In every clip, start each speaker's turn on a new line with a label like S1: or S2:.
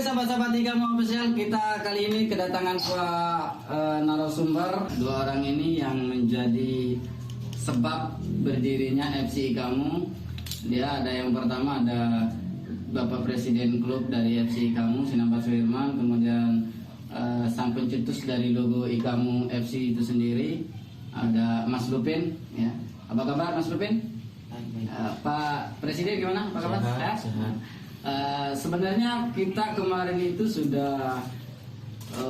S1: sahabat-sahabat Ikamu Official, kita kali ini kedatangan dua narasumber. Dua orang ini yang menjadi sebab berdirinya FC Ikamu. Dia ada yang pertama, ada Bapak Presiden klub dari FC Ikamu, Sinampa Suirman. Kemudian sang pencetus dari logo Ikamu FC itu sendiri, ada Mas Lupin. Ya. Apa kabar Mas Lupin? Pak Presiden gimana? Apa kabar?
S2: Sehat.
S1: Sebenarnya kita kemarin itu sudah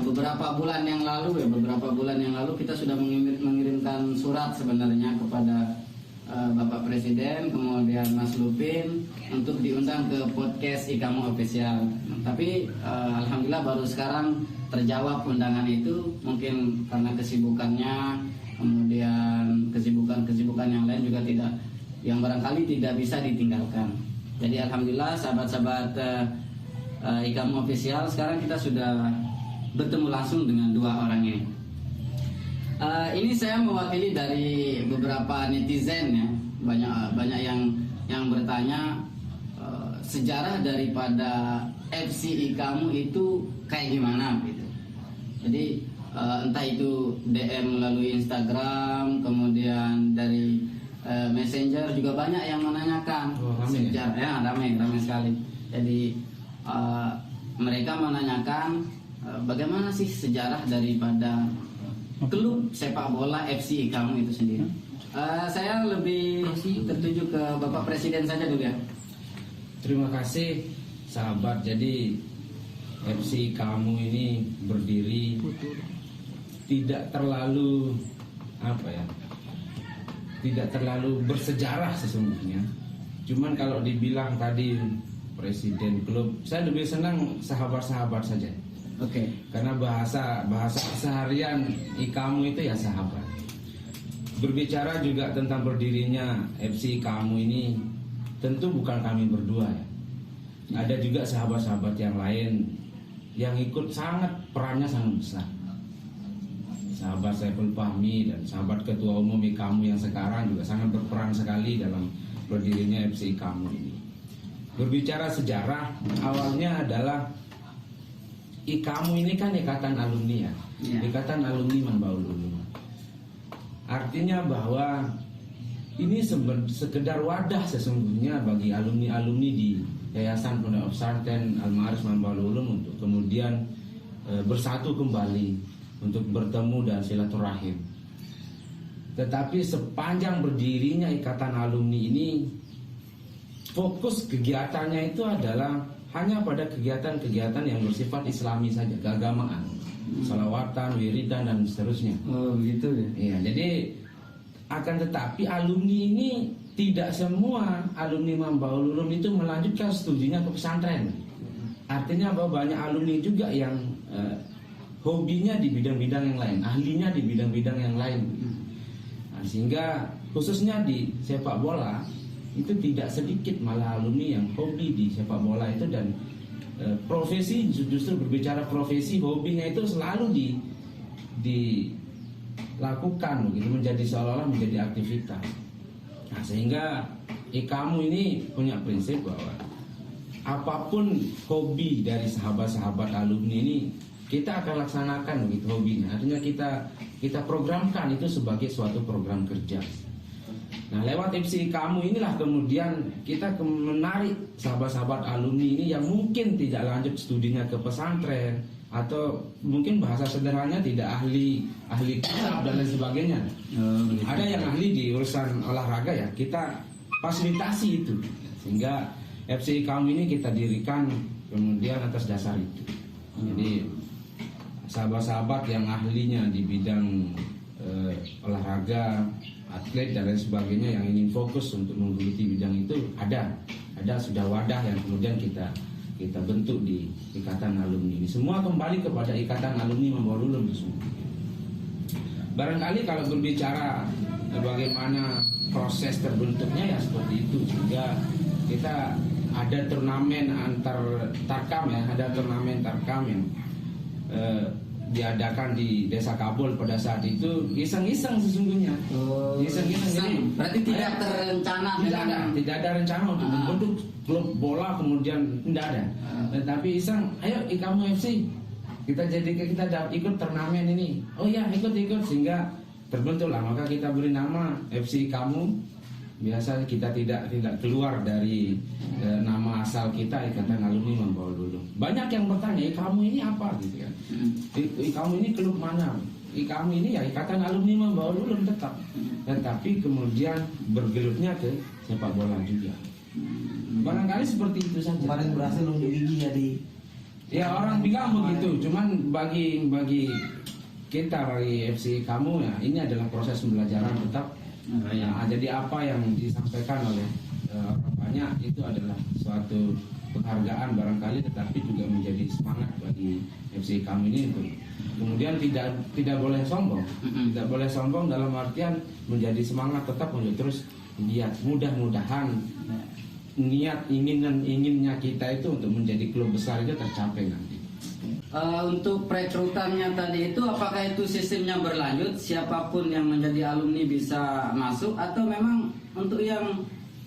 S1: beberapa bulan yang lalu kita sudah mengirimkan surat sebenarnya kepada Bapak Presiden, kemudian Mas Lupin untuk diundang ke podcast Ikamu Official. Tapi alhamdulillah baru sekarang terjawab undangan itu, mungkin karena kesibukannya, kemudian kesibukan yang lain juga yang barangkali tidak bisa ditinggalkan. Jadi alhamdulillah sahabat-sahabat Ikamu Official, sekarang kita sudah bertemu langsung dengan dua orang ini. Ini saya mewakili dari beberapa netizen ya, banyak yang bertanya sejarah daripada FC Ikamu itu kayak gimana gitu. Jadi entah itu DM melalui Instagram, kemudian dari Messenger juga banyak yang menanyakan sejarah, ya ramai sekali. Jadi mereka menanyakan bagaimana sih sejarah daripada klub sepak bola FC Ikamu itu sendiri. Saya lebih tertuju ke Bapak Presiden saja dulu ya.
S2: Terima kasih sahabat. Jadi FC Ikamu ini berdiri tidak terlalu tidak terlalu bersejarah sesungguhnya. Cuman kalau dibilang tadi presiden klub, saya lebih senang sahabat-sahabat saja.
S1: Oke.
S2: Karena bahasa seharian Ikamu itu ya sahabat. Berbicara juga tentang berdirinya FC Ikamu ini, tentu bukan kami berdua ya. Ada juga sahabat-sahabat yang lain yang ikut, perannya sangat besar. Sahabat Saiful Fahmi dan sahabat Ketua Umum Ikamu yang sekarang juga sangat berperan sekali dalam berdirinya FC Ikamu ini. Berbicara sejarah, awalnya adalah Ikamu ini kan ikatan alumni ya, ikatan alumni Mambaul Ulum. Artinya bahwa ini sekedar wadah sesungguhnya bagi alumni-alumni di Yayasan Pondok Pesantren Al-Ma'arif Mambaul Ulum untuk kemudian bersatu kembali, untuk bertemu dan silaturahim. Tetapi sepanjang berdirinya ikatan alumni ini, fokus kegiatannya itu adalah hanya pada kegiatan-kegiatan yang bersifat islami saja, keagamaan, salawatan, wiridan dan seterusnya.
S1: Oh begitu ya.
S2: Iya, jadi akan tetapi alumni ini tidak semua alumni Mambaul Ulum itu melanjutkan studinya ke pesantren. Artinya bahwa banyak alumni juga yang hobinya di bidang-bidang yang lain, ahlinya di bidang-bidang yang lain. Nah, sehingga khususnya di sepak bola itu tidak sedikit malah alumni yang hobi di sepak bola itu, dan profesi, justru berbicara profesi, hobinya itu selalu dilakukan begitu, menjadi seolah-olah menjadi aktivitas. Nah, sehingga Ikamu ini punya prinsip bahwa apapun hobi dari sahabat-sahabat alumni ini kita akan laksanakan begitu hobinya. Artinya kita programkan itu sebagai suatu program kerja. Nah, lewat FC Ikamu inilah kemudian kita menarik sahabat-sahabat alumni ini yang mungkin tidak lanjut studinya ke pesantren, atau mungkin bahasa sederhananya tidak ahli kitab dan lain sebagainya. Ada yang ahli di urusan olahraga ya, kita fasilitasi itu. Sehingga FC Ikamu ini kita dirikan kemudian atas dasar itu. Jadi sahabat-sahabat yang ahlinya di bidang olahraga, atlet dan lain sebagainya yang ingin fokus untuk menggeluti bidang itu ada sudah wadah yang kemudian kita bentuk di ikatan alumni ini. Semua kembali kepada ikatan alumni Mambaul Ulum itu semua. Barangkali kalau berbicara bagaimana proses terbentuknya ya seperti itu, sehingga kita ada turnamen antar tarkam ya, ada turnamen tarkam yang diadakan di Desa Kabul pada saat itu iseng-iseng sesungguhnya. Iseng-iseng. Jadi
S1: Berarti tidak terencana.
S2: tidak ada rencana untuk membentuk klub bola kemudian tidak ada. Tetapi iseng, ayo kamu FC kita ikut turnamen ini. Oh ya ikut sehingga terbentuklah, maka kita beri nama FC kamu. Biasa kita tidak keluar dari nama asal kita, Ikatan Alumni Mambaul Ulum. Banyak yang bertanya, kamu ini apa gitu kan? Kamu ini klub mana? Kamu ini ya Ikatan Alumni Mambaul Ulum tetap. Tetapi kemudian bergelutnya ke sepak bola juga. Barangkali seperti itu saja.
S3: Kemarin berhasil unjuk gigi jadi.
S2: Ya orang bilang begitu, cuman bagi kita, bagi FC kamu ya ini adalah proses pembelajaran tetap. Jadi apa yang disampaikan oleh orang banyak itu adalah suatu penghargaan barangkali, tetapi juga menjadi semangat bagi FC kami ini untuk kemudian tidak boleh sombong, tidak boleh sombong dalam artian menjadi semangat tetap untuk terus lihat, mudah-mudahan niat inginnya kita itu untuk menjadi klub besar itu tercapai nanti.
S1: Untuk perekrutannya tadi itu, apakah itu sistemnya berlanjut, siapapun yang menjadi alumni bisa masuk, atau memang untuk yang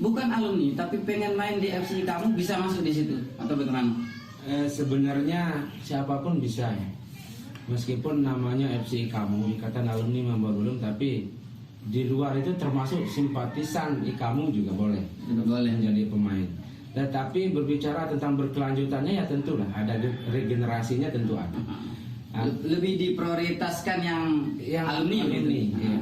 S1: bukan alumni tapi pengen main di FC kamu bisa masuk di situ, atau bagaimana?
S2: Sebenarnya siapapun bisa ya, meskipun namanya FC kamu Ikatan Alumni Mambaul Ulum, tapi di luar itu termasuk simpatisan kamu juga boleh menjadi pemain. Tetapi berbicara tentang berkelanjutannya ya tentulah ada regenerasinya, tentu ada.
S1: Lebih diprioritaskan yang alumni.
S2: Ya.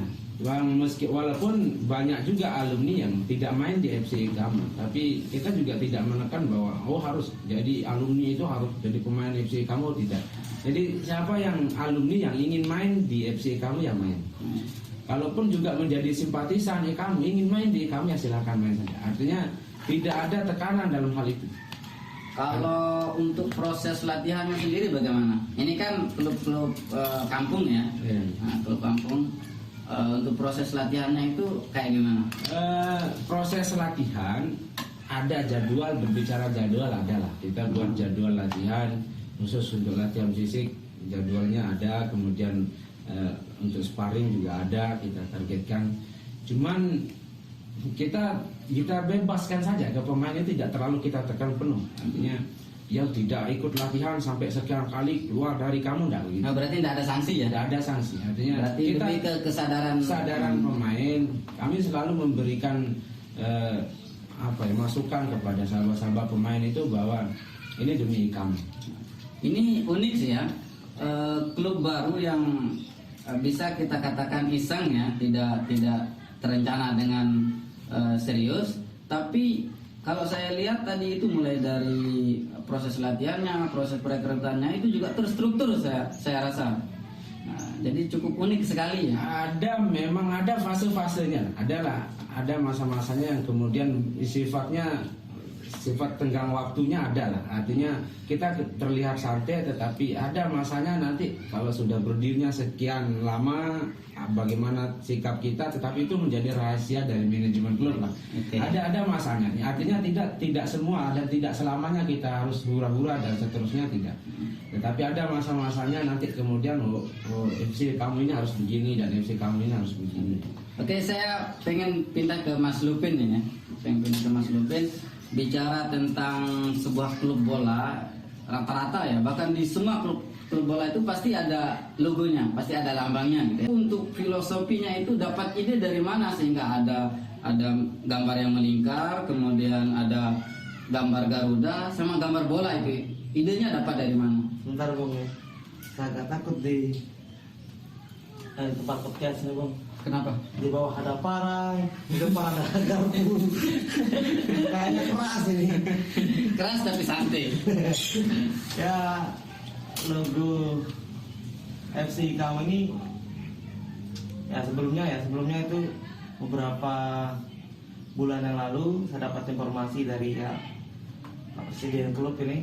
S2: Walaupun banyak juga alumni yang tidak main di FC kamu, tapi kita juga tidak menekan bahwa harus jadi alumni itu harus jadi pemain FC kamu, tidak. Jadi siapa yang alumni yang ingin main di FC kamu ya main. Kalaupun juga menjadi simpatisan kamu ingin main di kamu ya silakan main saja. Artinya tidak ada tekanan dalam hal itu.
S1: Kalau untuk proses latihannya sendiri bagaimana? Ini kan klub-klub kampung ya. Nah, klub kampung. Untuk proses latihannya itu kayak gimana?
S2: Proses latihan ada jadwal, berbicara jadwal adalah kita buat jadwal latihan khusus untuk latihan fisik, jadwalnya ada. Kemudian untuk sparring juga ada, kita targetkan. Cuman kita bebaskan saja ke pemain, itu tidak terlalu kita tekan penuh. Artinya yang tidak ikut latihan sampai sekian kali keluar dari kamu enggak begitu.
S1: Nah, berarti tidak ada sanksi ya?
S2: Tidak ada sanksi. Artinya
S1: berarti
S2: kita
S1: lebih ke kesadaran
S2: pemain. Kami selalu memberikan masukan kepada sahabat-sahabat pemain itu bahwa ini demi kami.
S1: Ini unik sih ya. Klub baru yang bisa kita katakan iseng ya, tidak terencana dengan serius, tapi kalau saya lihat tadi itu mulai dari proses latihannya, proses perekrutannya itu juga terstruktur saya rasa. Nah, jadi cukup unik sekali ya.
S2: Memang ada fase-fasenya. Ada masa-masanya yang kemudian sifat tenggang waktunya ada lah. Artinya kita terlihat santai, tetapi ada masanya nanti kalau sudah berdirinya sekian lama bagaimana sikap kita, tetapi itu menjadi rahasia dari manajemen klub lah.
S1: Okay.
S2: Ada masanya. Artinya tidak semua dan tidak selamanya kita harus hura-hura dan seterusnya, tidak. Tetapi ada masa-masanya nanti kemudian FC kamu ini harus begini dan FC kamu ini harus begini.
S1: Oke, saya pengen pindah ke Mas Lupin ini ya. Bicara tentang sebuah klub bola, rata-rata ya, bahkan di semua klub bola itu pasti ada logonya, pasti ada lambangnya gitu ya. Untuk filosofinya itu dapat ide dari mana sehingga ada gambar yang melingkar, kemudian ada gambar Garuda sama gambar bola itu. Idenya dapat dari mana?
S3: Sebentar Bung ya. Saya agak takut di tempat podcast ini Bung.
S1: Kenapa?
S3: Di bawah ada parang, di depan ada garpu. Kayaknya keras ini.
S1: Keras tapi santai.
S3: Ya, logo FC kamu ini ya sebelumnya itu beberapa bulan yang lalu saya dapat informasi dari presiden klub ini,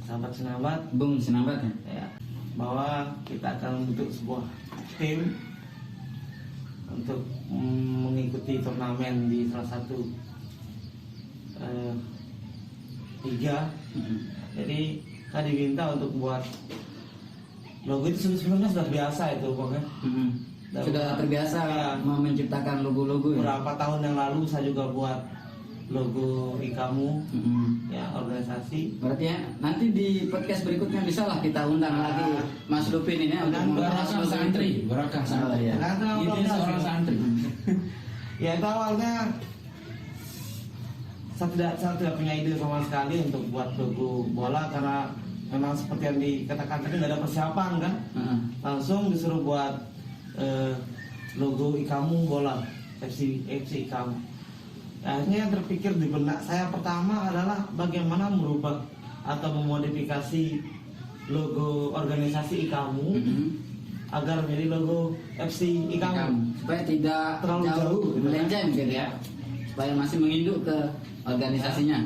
S3: sahabat Senabat,
S1: Bung Senabat
S3: ya, bahwa kita akan membentuk sebuah tim untuk mengikuti turnamen di salah satu liga. Jadi saya diminta untuk buat logo itu sebenarnya sudah biasa itu pokoknya.
S1: Sudah terbiasa
S3: Ya.
S1: menciptakan logo-logo ya.
S3: Beberapa tahun yang lalu saya juga buat logo Ikamu ya organisasi.
S1: Berarti ya nanti di podcast berikutnya bisa lah kita undang lagi Mas Lupin ini ya, untuk membahas
S2: Barakah
S1: logo
S2: santri,
S1: itu.
S2: barakah
S1: Oh,
S2: santri.
S1: iya.
S2: Ini seorang santri.
S3: Ya itu awalnya saya tidak punya ide sama sekali untuk buat logo bola karena memang seperti yang dikatakan tadi nggak ada persiapan kan. Langsung disuruh buat logo Ikamu bola FC Ikamu. Akhirnya yang terpikir di benak saya pertama adalah bagaimana merubah atau memodifikasi logo organisasi Ikamu agar menjadi logo FC Ikamu.
S1: Supaya tidak
S3: Terlalu jauh, gitu.
S1: melenceng gitu ya. Supaya masih menginduk ke organisasinya.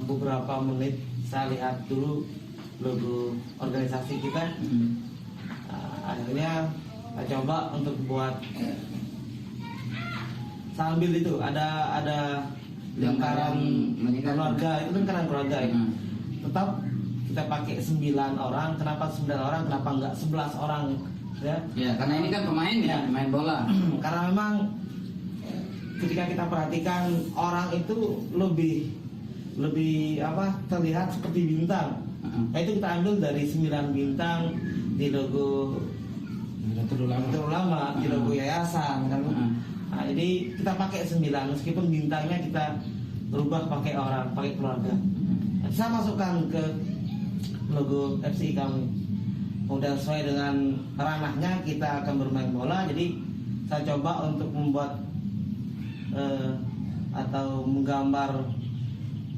S3: Beberapa menit saya lihat dulu logo organisasi kita. Akhirnya saya coba untuk buat sambil itu ada lingkaran keluarga, itu lingkaran keluarga ya. Tetap kita pakai 9 orang. Kenapa 9 orang? Kenapa enggak 11 orang ya?
S1: Ya, karena ini kan pemain ya, pemain bola.
S3: Karena memang ketika kita perhatikan orang itu lebih apa terlihat seperti bintang. Nah, itu kita ambil dari 9 bintang di logo Ulama, di logo yayasan kan. Nah, jadi kita pakai 9 meskipun bintangnya kita rubah pakai orang, pakai keluarga. Nah, saya masukkan ke logo FC kami. Kemudian sesuai dengan ranahnya kita akan bermain bola. Jadi saya coba untuk membuat atau menggambar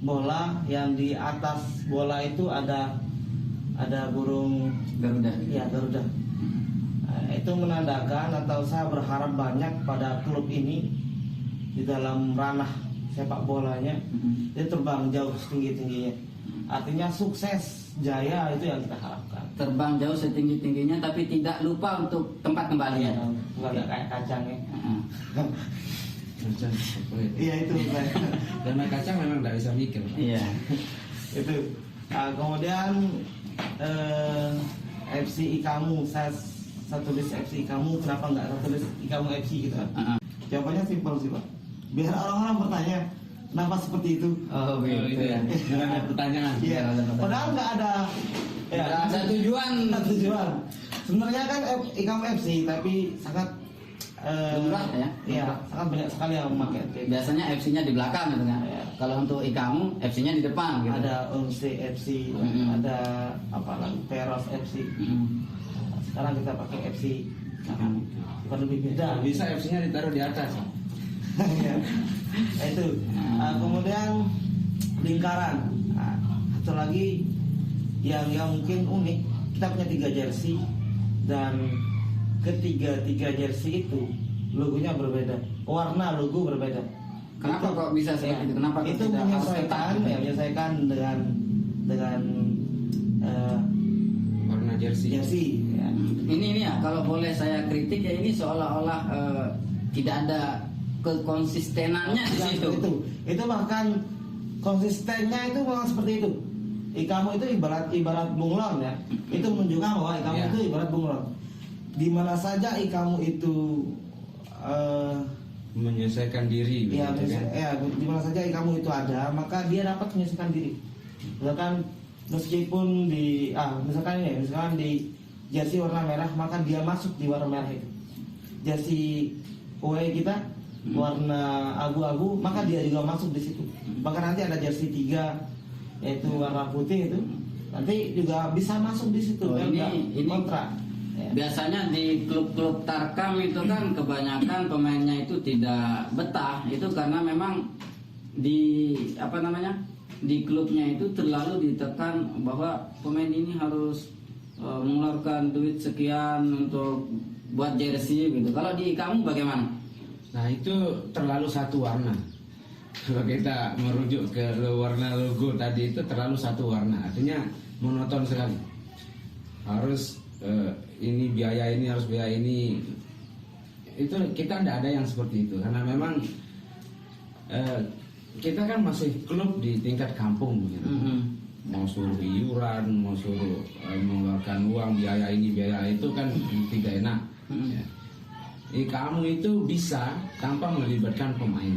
S3: bola yang di atas bola itu ada burung
S1: Garuda.
S3: ya Garuda. Itu menandakan atau saya berharap banyak pada klub ini di dalam ranah sepak bolanya dia terbang jauh setinggi-tingginya. Artinya sukses jaya itu yang kita harapkan.
S1: Terbang jauh setinggi-tingginya tapi tidak lupa untuk tempat kembalinya.
S3: Bukan kayak kacang ya.
S2: Kacang.
S3: Iya itu.
S2: Karena kacang memang tidak bisa mikir.
S1: Iya.
S3: Itu. Nah, kemudian FC Ikamu saya tulis FC Ikamu, kenapa nggak saya tulis Ikamu FC gitu kan? Jawabannya simpel sih Pak. Biar orang-orang bertanya kenapa seperti itu.
S1: Oh, gitu ya.
S2: Nggak ada pertanyaan.
S3: Iya. Padahal nggak ada. Ya,
S1: Nggak ada tujuan.
S3: Nggak ada tujuan. Sebenarnya kan Ikamu FC tapi sangat
S1: Lumrah ya?
S3: Iya, sangat banyak sekali yang memakai.
S1: Biasanya FC-nya di belakang gitu kan.
S3: Iya.
S1: Kalau untuk Ikamu, FC-nya di depan gitu.
S3: Ada UNC FC, ada apa lagi Peros FC. Sekarang kita pakai FC bukan lebih beda.
S2: Bisa FC-nya ditaruh di atas.
S3: Ya. Itu. Kemudian lingkaran. Satu lagi yang mungkin unik, kita punya 3 jersey dan ketiga jersey itu logonya berbeda, warna logo berbeda.
S1: Kenapa kok bisa seperti itu? Kenapa
S3: itu
S1: tidak harus
S3: menyesuaikan
S1: ketat?
S3: ya, menyesuaikan dengan
S2: Warna jersey.
S3: ya.
S1: Ini ya, kalau boleh saya kritik ya, ini seolah-olah tidak ada kekonsistenannya di
S3: Ya,
S1: situ.
S3: itu bahkan konsistennya itu memang seperti itu. Ikamu itu ibarat bunglon ya. Itu menunjukkan bahwa Ikamu
S2: Ya.
S3: itu ibarat bunglon. Di mana saja Ikamu itu
S2: Menyelesaikan diri.
S3: ya,
S2: begitu kan?
S3: di mana saja Ikamu itu ada, maka dia dapat menyelesaikan diri. Misalkan meskipun misalkan di jersey warna merah, maka dia masuk di warna merah itu. Jersey away kita warna abu-abu, maka dia juga masuk di situ. Bahkan nanti ada jersey 3 yaitu warna putih itu, nanti juga bisa masuk di situ.
S1: Oh,
S3: kan
S1: ini
S3: kontrak. Ya.
S1: Biasanya di klub-klub Tarkam itu kan kebanyakan pemainnya itu tidak betah. Itu karena memang di di klubnya itu terlalu ditekan bahwa pemain ini harus mengeluarkan duit sekian untuk buat jersey gitu. Kalau di kamu bagaimana?
S2: Nah itu terlalu satu warna. Kalau kita merujuk ke warna logo tadi itu terlalu satu warna, artinya monoton sekali. Harus ini biaya ini, harus biaya ini. Itu kita tidak ada yang seperti itu karena memang kita kan masih klub di tingkat kampung gitu. mau suruh iuran, mau suruh mengeluarkan uang biaya ini biaya itu kan tidak enak. Ya. Kamu itu bisa tanpa melibatkan pemain.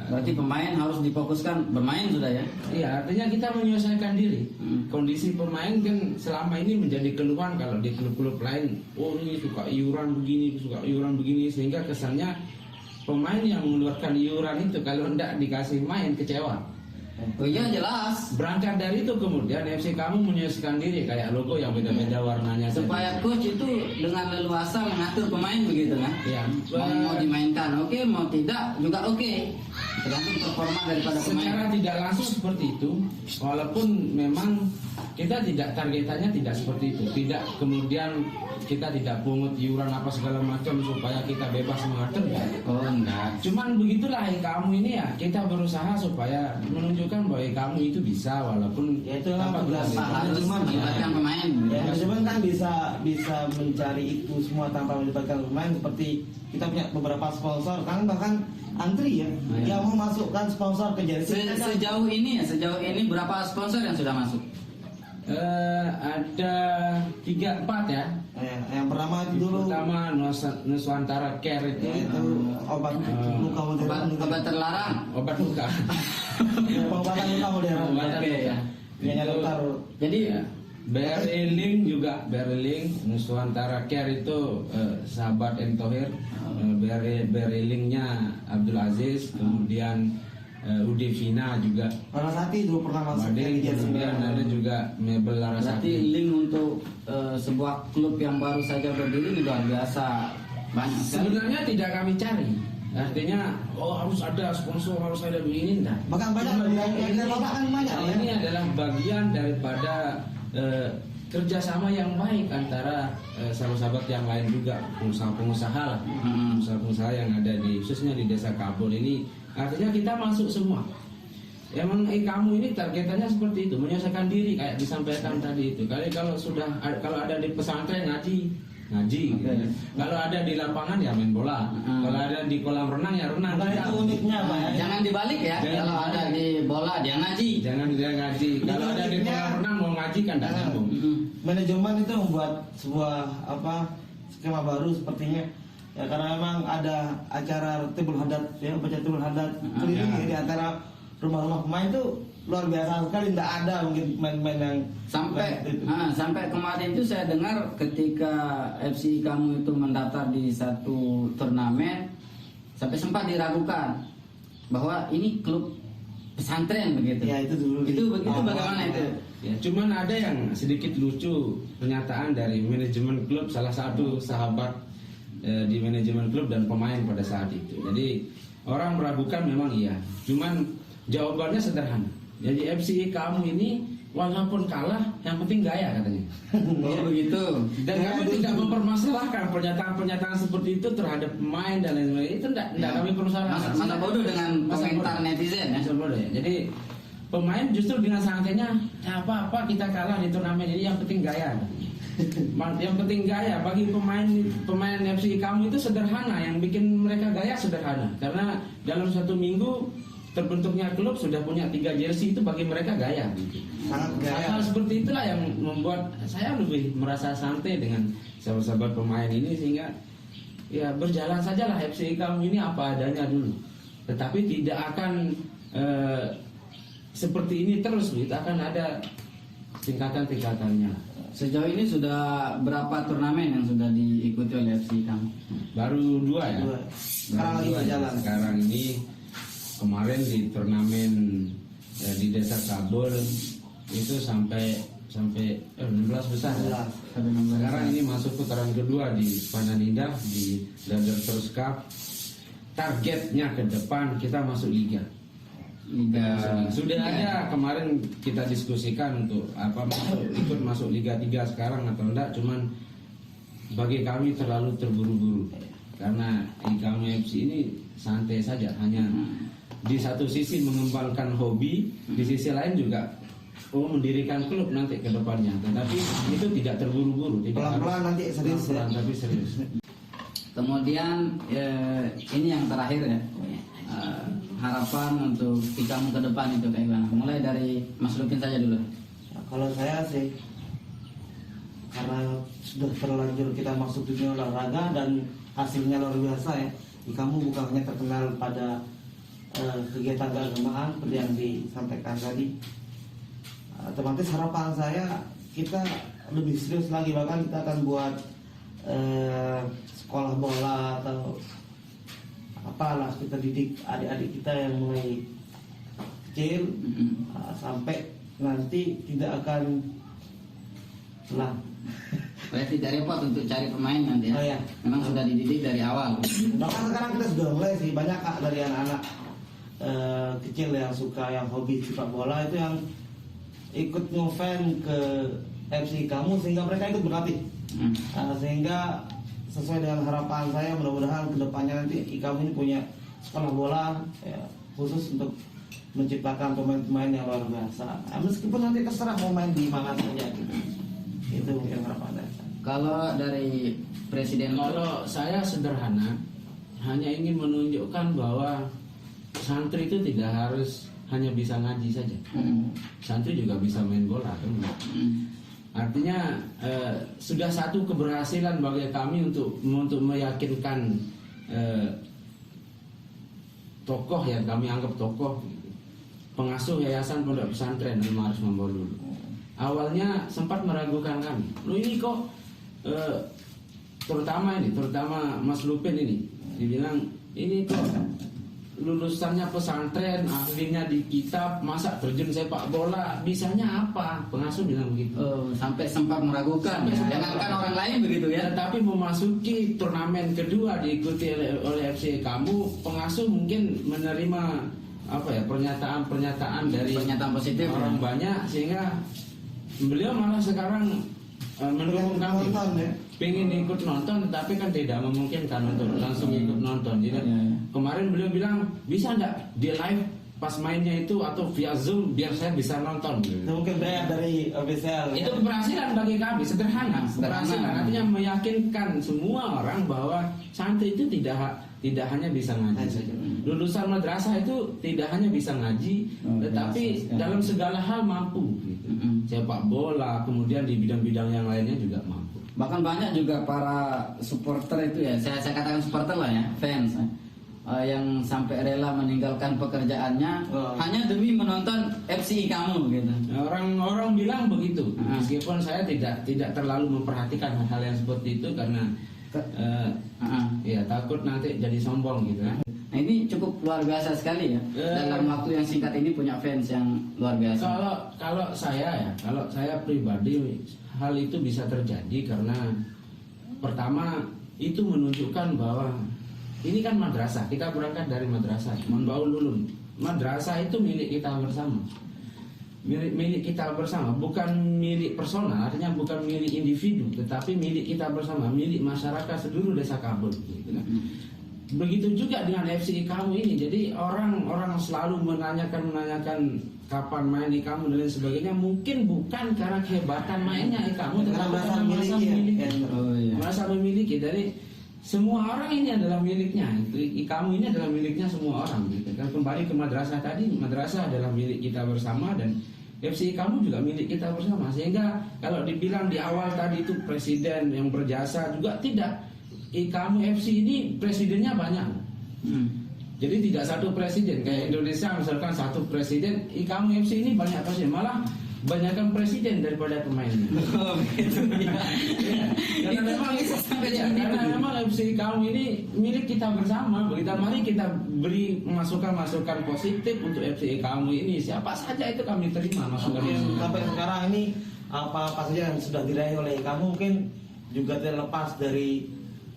S1: Berarti pemain harus difokuskan bermain sudah ya?
S2: Iya, artinya kita menyelesaikan diri. Kondisi pemain kan selama ini menjadi keluhan kalau di klub-klub lain. Oh ini suka iuran begini, sehingga kesannya pemain yang mengeluarkan iuran itu kalau tidak dikasih main kecewa.
S1: Oh iya jelas.
S2: Berangkat dari itu kemudian FC kamu menyesuaikan diri kayak logo yang beda-beda warnanya.
S1: Supaya coach itu dengan leluasa mengatur pemain begitu kan?
S2: Ya,
S1: Mau dimainkan oke, mau tidak juga oke. Tergantung performa daripada pemain.
S2: Secara tidak langsung seperti itu, walaupun memang kita tidak targetannya tidak seperti itu. Tidak kemudian kita tidak pungut iuran apa segala macam supaya kita bebas mengatur.
S1: Oh enggak.
S2: Cuman begitulah kamu ini ya, kita berusaha supaya menunjukkan bahwa kamu itu bisa walaupun
S3: Ya itu memang
S2: tanpa
S3: tugas
S2: kita
S1: Harus melibatkan pemain.
S3: Ya, manajemen kan bisa mencari itu semua tanpa melibatkan pemain, seperti kita punya beberapa sponsor kan, bahkan antri ya, yang mau masukkan sponsor ke jersey.
S1: Sejauh ini berapa sponsor yang sudah masuk?
S2: ada 3-4 ya.
S3: Yang pertama itu dulu.
S2: Pertama Nusantara Care itu.
S3: Ya, itu obat luka modern.
S1: Obat terlarang.
S2: Obat luka.
S3: Pengobatan luka modern.
S1: Oke ya.
S3: Yang dokter.
S1: Jadi
S2: Ya. Beriling juga, Beriling Nusantara Care itu sahabat Entohir. Berilingnya Abdul Aziz, kemudian Udivina juga.
S3: Larasati dulu pernah masuk.
S2: Kemudian ada juga Mebel
S1: berarti
S2: Larasati.
S1: link untuk sebuah klub yang baru saja berdiri luar biasa banyak sekali.
S2: Sebenarnya tidak kami cari. Artinya harus ada sponsor, harus ada begini, enggak.
S3: Bahkan banyak yang bapak kan banyak.
S2: Ini adalah bagian daripada kerjasama yang baik antara sahabat-sahabat yang lain juga, pengusaha-pengusaha lah, pengusaha-pengusaha yang ada di khususnya di Desa Kabul ini. Artinya kita masuk semua. Emang kamu ini targetannya seperti itu, menyelesaikan diri kayak disampaikan tadi itu. Kalau ada di pesantren ngaji. Gitu. Kalau ada di lapangan ya main bola. Kalau ada di kolam renang ya renang.
S3: Bukan itu uniknya Pak ya.
S1: Jangan dibalik ya. Kalau ada di bola dia ngaji.
S2: Jangan dia ngaji. Kalau ada di kolam renang mau ngaji kan tidak nyambung.
S3: Manajemen itu membuat sebuah skema baru sepertinya. Ya karena memang ada acara tibul hadat ya, baca tibul hadat keliling ya, di antara rumah-rumah pemain itu luar biasa sekali. Tidak ada mungkin main-main yang
S1: sampai kemarin itu saya dengar ketika FC kamu itu mendaftar di satu turnamen sampai sempat diragukan bahwa ini klub pesantren begitu.
S3: Ya itu dulu.
S1: Itu begitu bagaimana itu?
S2: Ya, cuman ada yang sedikit lucu pernyataan dari manajemen klub, salah satu sahabat di manajemen klub dan pemain pada saat itu. Jadi orang meragukan memang iya. Cuman jawabannya sederhana. Jadi FC kamu ini walaupun kalah yang penting gaya katanya.
S1: Oh begitu.
S2: Dan kami tidak mempermasalahkan pernyataan-pernyataan seperti itu terhadap pemain dan lain-lain. Itu tidak kami permasalahkan.
S1: Masa bodoh dengan komentar netizen ya.
S2: Masa bodoh ya. Jadi pemain justru dengan santainya apa-apa kita kalah di turnamen ini yang penting gaya. Yang penting gaya bagi pemain FC kamu itu sederhana, yang bikin mereka gaya sederhana karena dalam satu minggu terbentuknya klub sudah punya 3 jersey, itu bagi mereka gaya.
S3: Sangat gaya.
S2: Hal seperti itulah yang membuat saya lebih merasa santai dengan sahabat-sahabat pemain ini, sehingga ya berjalan sajalah FC kamu ini apa adanya dulu, tetapi tidak akan seperti ini terus, itu akan ada tingkatan-tingkatannya.
S1: Sejauh ini sudah berapa turnamen yang sudah diikuti oleh FC kamu?
S2: Baru 2 ya.
S3: Sekarang lagi berjalan.
S2: Sekarang ini kemarin di turnamen di Desa Kabul itu sampai 16 besar. Ya. Sekarang ini masuk putaran kedua di Pananida di Directors Cup. Targetnya ke depan kita masuk liga. Sudah ada kemarin kita diskusikan untuk ikut masuk Liga 3 sekarang atau enggak, cuman bagi kami terlalu terburu-buru karena kami FC ini santai saja, hanya di satu sisi mengembangkan hobi, di sisi lain juga mendirikan klub nanti ke depannya, tetapi itu tidak terburu-buru,
S3: pelan-pelan nanti serius ya.
S2: Tapi serius.
S1: Kemudian ini yang terakhir ya. harapan untuk kamu ke depan itu kayak gimana? Mulai dari Mas Lupin saja dulu.
S3: Nah, kalau saya sih karena sudah terlanjur kita masuk dunia olahraga dan hasilnya luar biasa ya. Kamu bukan hanya terkenal pada kegiatan keagamaan seperti yang disampaikan tadi. Otomatis harapan saya kita lebih serius lagi, bahkan kita akan buat sekolah bola atau apalah, kita didik adik-adik kita yang mulai kecil sampai nanti tidak akan
S1: Berarti tidak repot untuk cari pemain nanti ya?
S3: Oh, iya.
S1: Memang sudah dididik dari awal.
S3: Bahkan sekarang kita sudah mulai sih, banyak Kak dari anak-anak kecil yang suka, yang hobi sepak bola itu yang ikut ngefan ke FC kamu sehingga mereka ikut berlatih. Sehingga sesuai dengan harapan saya, mudah-mudahan kedepannya nanti kamu ini punya sekolah bola ya, khusus untuk menciptakan pemain-pemain yang luar biasa. Meskipun nanti terserah mau main di mana saja gitu. Itu mungkin harapan saya.
S1: Kalau dari Presiden,
S2: Kalau saya sederhana, hanya ingin menunjukkan bahwa santri itu tidak harus hanya bisa ngaji saja. Santri juga bisa main bola kan. Artinya sudah satu keberhasilan bagi kami untuk meyakinkan tokoh yang kami anggap tokoh, pengasuh Yayasan Pondok Pesantren Al-Ma'arif Mambolulu. Awalnya sempat meragukan kami. Loh ini kok terutama Mas Lupin ini dibilang ini kok lulusannya pesantren, akhirnya di kitab, masa terjun sepak bola, bisanya apa? Pengasuh bilang begitu.
S1: Sampai sempat meragukan. Jangankan orang lain begitu ya.
S2: Tetapi memasuki turnamen kedua diikuti oleh FC kamu, pengasuh mungkin menerima pernyataan dari
S1: Pernyataan positif
S2: orang banyak, sehingga beliau malah sekarang mendukung kami. Pengen ikut nonton, tapi kan tidak memungkinkan untuk langsung ikut nonton. Jadi kemarin beliau bilang, bisa nggak di live pas mainnya itu atau via Zoom biar saya bisa nonton.
S3: Itu mungkin bayar dari official.
S2: Itu keberhasilan bagi kami, sederhana. Keberhasilan artinya meyakinkan semua orang bahwa santri itu tidak hanya bisa ngaji saja. Lulusan madrasah itu tidak hanya bisa ngaji, tetapi dalam segala hal mampu. Gitu. Sepak bola, kemudian di bidang-bidang yang lainnya juga mampu.
S1: Bahkan banyak juga para supporter itu ya, saya katakan supporter lah ya, fans yang sampai rela meninggalkan pekerjaannya hanya demi menonton FC kamu gitu.
S2: Orang-orang bilang begitu, meskipun saya tidak terlalu memperhatikan hal-hal yang seperti itu karena ya takut nanti jadi sombong gitu kan.
S1: Nah ini cukup luar biasa sekali ya, dalam waktu yang singkat ini punya fans yang luar biasa.
S2: Kalau saya pribadi, hal itu bisa terjadi karena pertama itu menunjukkan bahwa ini kan madrasah, kita berangkat dari madrasah, Monbaul Ulum. Madrasah itu milik kita bersama, milik kita bersama, bukan milik personal, artinya bukan milik individu, tetapi milik kita bersama, milik masyarakat seluruh desa Kabul. Gitu kan. Begitu juga dengan FCI kamu ini. Jadi orang selalu menanyakan kapan main di kamu dan lain sebagainya. Mungkin bukan karena kehebatan mainnya kamu, tetapi karena merasa memiliki. Dari semua orang ini adalah miliknya. Kamu ini adalah miliknya semua orang. Gitu. Dan kembali ke madrasah tadi, madrasah adalah milik kita bersama dan FCI kamu juga milik kita bersama. Sehingga kalau dibilang di awal tadi itu presiden yang berjasa juga tidak. Kamu FC ini presidennya banyak. Jadi tidak satu presiden kayak Indonesia misalkan satu presiden. Kamu FC ini banyak presiden, malah banyakkan presiden daripada pemainnya. Karena memang FC kamu ini milik kita bersama. Mari kita beri masukan positif untuk FC kamu ini. Siapa saja itu kami terima masukan.
S3: Sampai sekarang ini apa saja yang sudah diraih oleh kamu mungkin juga terlepas dari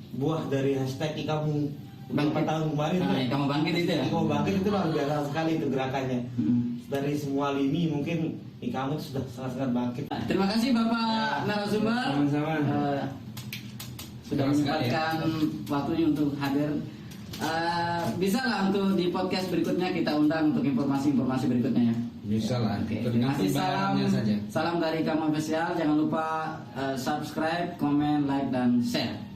S3: buah dari hashtag kamu beberapa tahun kemarin.
S1: Kamu bangkit itu ya?
S3: Kamu bangkit itu luar biasa sekali itu gerakannya. Dari semua lini mungkin kamu sudah sangat bangkit.
S1: Terima kasih Bapak narasumber.
S2: Sama-sama.
S1: Sudah menyempatkan waktunya untuk hadir. Bisa lah untuk di podcast berikutnya kita undang untuk informasi-informasi berikutnya ya.
S2: Bisa lah.
S1: Terima kasih. Salam dari Kamu Official. Jangan lupa subscribe, komen, like, dan share.